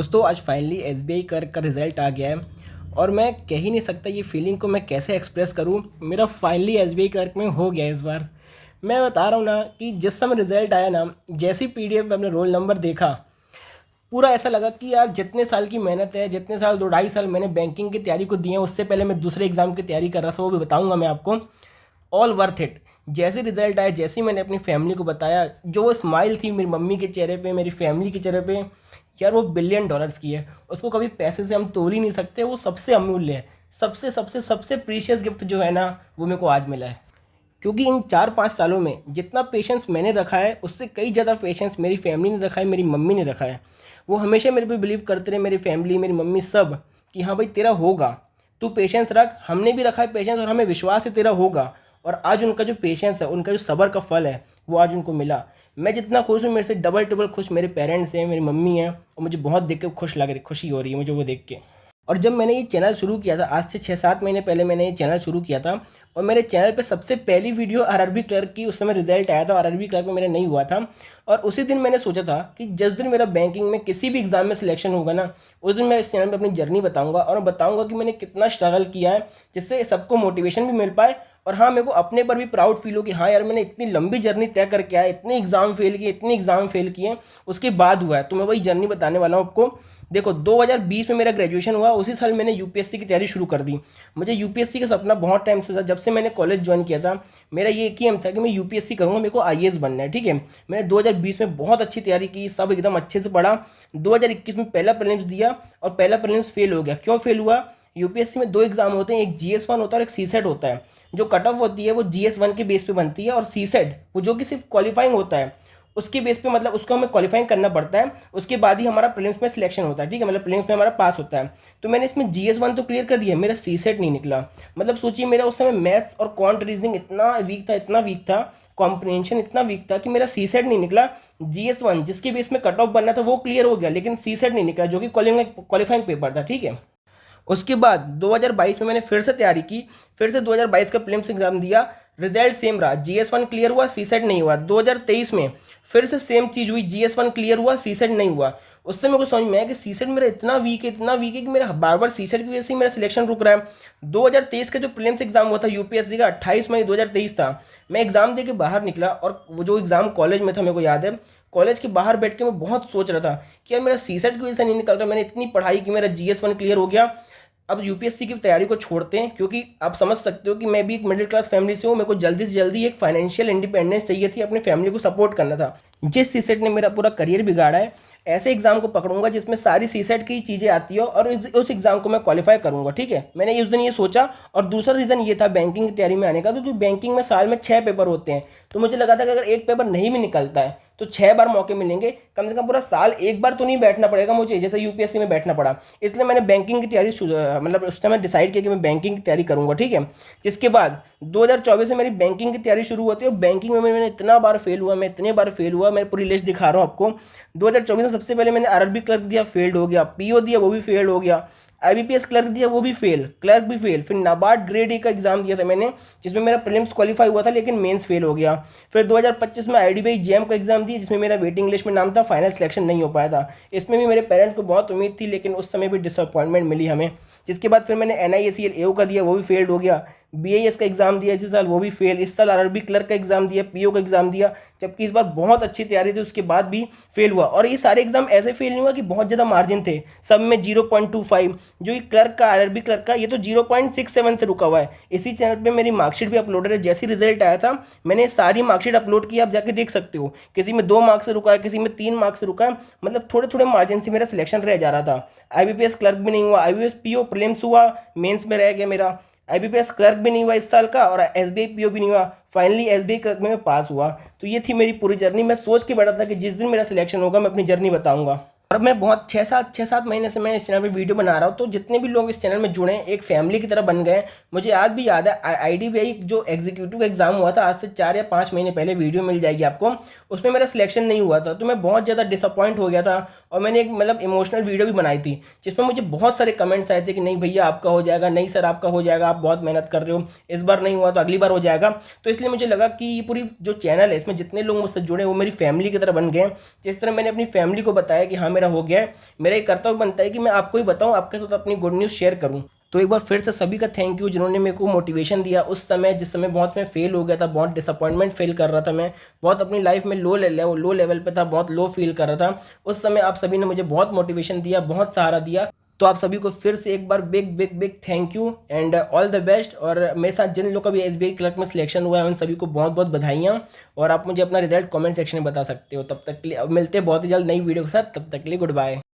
दोस्तों आज finally SBI clerk का रिज़ल्ट आ गया है और मैं कह ही नहीं सकता ये फीलिंग को मैं कैसे एक्सप्रेस करूँ। मेरा फाइनली एसबीआई क्लर्क में हो गया इस बार। मैं बता रहा हूँ ना कि जिस समय रिज़ल्ट आया ना, जैसी पीडीएफ में अपने रोल नंबर देखा, पूरा ऐसा लगा कि यार जितने साल की मेहनत है, जितने साल 2 ढाई साल मैंने बैंकिंग की तैयारी को दी है, उससे पहले मैं दूसरे एग्ज़ाम की तैयारी कर रहा था, वो भी बताऊँगा मैं आपको। All worth it. जैसे रिजल्ट आया, जैसे ही मैंने अपनी फैमिली को बताया, जो वो स्माइल थी मेरी मम्मी के चेहरे पे, मेरी फैमिली के चेहरे पे, यार वो बिलियन डॉलर्स की है। उसको कभी पैसे से हम तोड़ ही नहीं सकते। वो सबसे अमूल्य है। सबसे सबसे सबसे प्रीशियस गिफ्ट जो है ना, वो मेरे को आज मिला है। क्योंकि इन 4 5 सालों में जितना पेशेंस मैंने रखा है, उससे कई ज़्यादा पेशेंस मेरी फैमिली ने रखा है, मेरी मम्मी ने रखा है। वो हमेशा मेरे पे बिलीव करते रहे, मेरी फैमिली, मेरी मम्मी सब, कि हाँ भाई तेरा होगा, तू पेशेंस रख। हमने भी रखा है पेशेंस और हमें विश्वास है तेरा होगा। और आज उनका जो पेशेंस है, उनका जो सब्र का फल है, वो आज उनको मिला। मैं जितना खुश हूँ, मेरे से डबल ट्रिपल खुश मेरे पेरेंट्स हैं, मेरी मम्मी हैं, और मुझे बहुत देख के खुशी हो रही है मुझे वो देख के। और जब मैंने ये चैनल शुरू किया था, आज से 6 7 महीने पहले मैंने ये चैनल शुरू किया था, और मेरे चैनल पे सबसे पहली वीडियो आरआरबी क्लर्क की, उस समय रिजल्ट आया था, आरआरबी क्लर्क में मेरा नहीं हुआ था। और उसी दिन मैंने सोचा था कि जिस दिन मेरा बैंकिंग में किसी भी एग्ज़ाम में सिलेक्शन होगा ना, उस दिन मैं इस चैनल पे अपनी जर्नी बताऊंगा, और बताऊंगा कि मैंने कितना स्ट्रगल किया है, जिससे सबको मोटिवेशन भी मिल पाए। और हाँ, मेरे को अपने पर भी प्राउड फील हो कि हाँ यार, मैंने इतनी लंबी जर्नी तय करके आया, इतने एग्ज़ाम फेल किए, इतने एग्ज़ाम फेल किए, उसके बाद हुआ है। तो मैं वही जर्नी बताने वाला हूँ आपको। देखो, 2020 में मेरा ग्रेजुएशन हुआ, उसी साल मैंने यूपीएससी की तैयारी शुरू कर दी। मुझे यूपीएससी का सपना बहुत टाइम से था। जब से मैंने कॉलेज ज्वाइन किया था, मेरा ये एक ही एम था कि मैं यूपीएससी करूँगा, मेरे को आईएएस बनना है। ठीक है, मैंने 2020 में बहुत अच्छी तैयारी की, सब एकदम अच्छे से पढ़ा। 2021 में पहला प्रीलिम्स दिया और पहला प्रीलिम्स फेल हो गया। क्यों फेल हुआ? यूपीएससी में 2 एग्जाम होते हैं, एक जीएस 1 होता है और एक सीसेट होता है। जो कट ऑफ होती है वो जीएस 1 के बेस पे बनती है, और सीसेट वो जो कि सिर्फ क्वालिफाइंग होता है, उसके बेस पे, मतलब उसको हमें क्वालिफाइंग करना पड़ता है, उसके बाद ही हमारा प्रीलिम्स में सिलेक्शन होता है। ठीक है, मतलब प्रीलिम्स में हमारा पास होता है। तो मैंने इसमें जीएस 1 तो क्लियर कर दिया, मेरा सीसेट नहीं निकला। मतलब सोचिए, मेरा उस समय मैथ्स और क्वांट रीजनिंग इतना वीक था, इतना वीक था, कॉम्प्रिहेंशन इतना वीक था कि मेरा सीसेट नहीं निकला। जीएस 1 जिसके बेस में कट ऑफ बनना था वो क्लियर हो गया, लेकिन सीसेट नहीं निकला, जो कि क्वालिफाइंग पेपर था। ठीक है, उसके बाद 2022 में मैंने फिर से तैयारी की, फिर से 2022 का प्रीलिम्स एग्जाम दिया। रिजल्ट सेम रहा, जीएस 1 क्लियर हुआ, सीसेट नहीं हुआ। 2023 में फिर से सेम चीज़ हुई, जीएस 1 क्लियर हुआ, सीसेट नहीं हुआ। उससे मेरे को समझ में आया कि सीसेट मेरा इतना वीक है, इतना वीक है, कि मेरा बार बार सीसेट की वजह से मेरा सिलेक्शन रुक रहा है। 2023 का जो प्रीलिम्स एग्जाम हुआ था यूपीएससी का, 28 मई 2023 था। मैं एग्जाम दे के बाहर निकला, और वो जो एग्जाम कॉलेज में था, मेरे को याद है, कॉलेज के बाहर बैठ के मैं बहुत सोच रहा था कि यार मेरा सीसेट की वजह से नहीं निकल रहा। मैंने इतनी पढ़ाई की, मेरा जीएस 1 क्लियर हो गया। अब यूपीएससी की तैयारी को छोड़ते हैं, क्योंकि आप समझ सकते हो कि मैं भी एक मिडिल क्लास फैमिली से हूँ। मेरे को जल्दी से जल्दी एक फाइनेंशियल इंडिपेंडेंस चाहिए थी, अपनी फैमिली को सपोर्ट करना था। जिस सीसेट ने मेरा पूरा करियर बिगाड़ा है, ऐसे एग्जाम को पकड़ूंगा जिसमें सारी सीसेट की चीज़ें आती हो, और उस एग्जाम को मैं क्वालिफाई करूंगा। ठीक है, मैंने उस दिन ये सोचा। और दूसरा रीज़न ये था बैंकिंग की तैयारी में आने का, क्योंकि बैंकिंग में साल में 6 पेपर होते हैं। तो मुझे लगा था कि अगर एक पेपर नहीं भी निकलता है तो 6 बार मौके मिलेंगे, कम से कम पूरा साल एक बार तो नहीं बैठना पड़ेगा मुझे, जैसे यूपीएससी में बैठना पड़ा। इसलिए मैंने बैंकिंग की तैयारी मतलब उस समय डिसाइड किया कि मैं बैंकिंग की तैयारी करूंगा। ठीक है, जिसके बाद 2024 में मेरी बैंकिंग की तैयारी शुरू होती है, और बैंकिंग में मैंने इतना बार फेल हुआ, मैं इतने बार फेल हुआ, मैं पूरी लिस्ट दिखा रहा हूँ आपको। 2024 में सबसे पहले मैंने आरआरबी क्लर्क दिया, फेल्ड हो गया। पीओ दिया, वो भी फेल्ड हो गया। आईबीपीएस क्लर्क दिया, वो भी फेल, क्लर्क भी फेल। फिर नाबार्ड ग्रेड ए का एग्जाम दिया था मैंने, जिसमें मेरा प्रीलिम्स क्वालिफाई हुआ था, लेकिन मेंस फेल हो गया। फिर 2025 में आईडीबीआई जैम का एग्जाम दिया, जिसमें मेरा वेटिंग लिस्ट में नाम था, फाइनल सिलेक्शन नहीं हो पाया था। इसमें भी मेरे पेरेंट्स को बहुत उम्मीद थी, लेकिन उस समय भी डिसअपॉइंटमेंट मिली हमें। जिसके बाद फिर मैंने एनआईएसीएल एओ का दिया, वो भी फेल्ड हो गया। बीआईएस का एग्जाम दिया इसी साल, वो भी फेल। इस साल आरआरबी क्लर्क का एग्जाम दिया, पीओ का एग्जाम दिया, जबकि इस बार बहुत अच्छी तैयारी थी, उसके बाद भी फेल हुआ। और ये सारे एग्जाम ऐसे फेल नहीं हुआ कि बहुत ज़्यादा मार्जिन थे, सब में 0.25। जो ये क्लर्क का, आरआरबी क्लर्क का, ये तो 0.67 से रुका हुआ है। इसी चैनल पे मेरी मार्कशीट भी अपलोडेड है। जैसी रिजल्ट आया था, मैंने सारी मार्कशीट अपलोड की, आप जाके देख सकते हो। किसी में 2 मार्क्स से रुका है, किसी में 3 मार्क्स से रुका है, मतलब थोड़े थोड़े मार्जिन से मेरा सिलेक्शन रह जा रहा था। आईबीपीएस क्लर्क भी नहीं हुआ, आईबीपीएस पीओ प्रीलिम्स हुआ, मेंस में रह गया मेरा। आईबीपीएस क्लर्क भी नहीं हुआ इस साल का, और एसबीआई पीओ भी नहीं हुआ। फाइनली एसबीआई क्लर्क में मैं पास हुआ। तो ये थी मेरी पूरी जर्नी। मैं सोच के बैठा था कि जिस दिन मेरा सिलेक्शन होगा, मैं अपनी जर्नी बताऊंगा। और मैं बहुत 6 7 महीने से मैं इस चैनल पे वीडियो बना रहा हूँ, तो जितने भी लोग इस चैनल में जुड़े हैं, एक फैमिली की तरह बन गए। मुझे आज भी याद है, आईडीबीआई जो एग्जीक्यूटिव एग्जाम हुआ था, आज से 4 या 5 महीने पहले, वीडियो मिल जाएगी आपको। उसमें मेरा सिलेक्शन नहीं हुआ था, तो मैं बहुत ज़्यादा डिसअपॉइंट हो गया था। और मैंने एक मतलब इमोशनल वीडियो भी बनाई थी, जिसमें मुझे बहुत सारे कमेंट्स आए थे कि नहीं भैया आपका हो जाएगा, नहीं सर आपका हो जाएगा, आप बहुत मेहनत कर रहे हो, इस बार नहीं हुआ तो अगली बार हो जाएगा। तो इसलिए मुझे लगा कि ये पूरी जो चैनल है, इसमें जितने लोग मुझसे जुड़े वो मेरी फैमिली की तरह बन गए। जिस तरह मैंने अपनी फैमिली को बताया कि हाँ मेरा हो गया है। मेरा एक कर्तव्य बनता है कि मैं आपको ही बताऊँ, आपके साथ अपनी गुड न्यूज़ शेयर करूँ। तो एक बार फिर से सभी का थैंक यू जिन्होंने मेरे को मोटिवेशन दिया उस समय, जिस समय बहुत मैं फेल हो गया था, बहुत डिसअपॉइंटमेंट फील कर रहा था, मैं बहुत अपनी लाइफ में लो लेवल पे था, बहुत लो फील कर रहा था। उस समय आप सभी ने मुझे बहुत मोटिवेशन दिया, बहुत सहारा दिया। तो आप सभी को फिर से एक बार big big big thank you and all the best. और मेरे साथ जिन लोगों का भी एसबीआई क्लर्क में सिलेक्शन हुआ है उन सभी को बहुत बहुत बधाइयाँ। और आप मुझे अपना रिजल्ट कमेंट सेक्शन में बता सकते हो। तब तक के लिए अब मिलते हैं बहुत ही जल्द नई वीडियो के साथ। तब तक के लिए गुड बाय।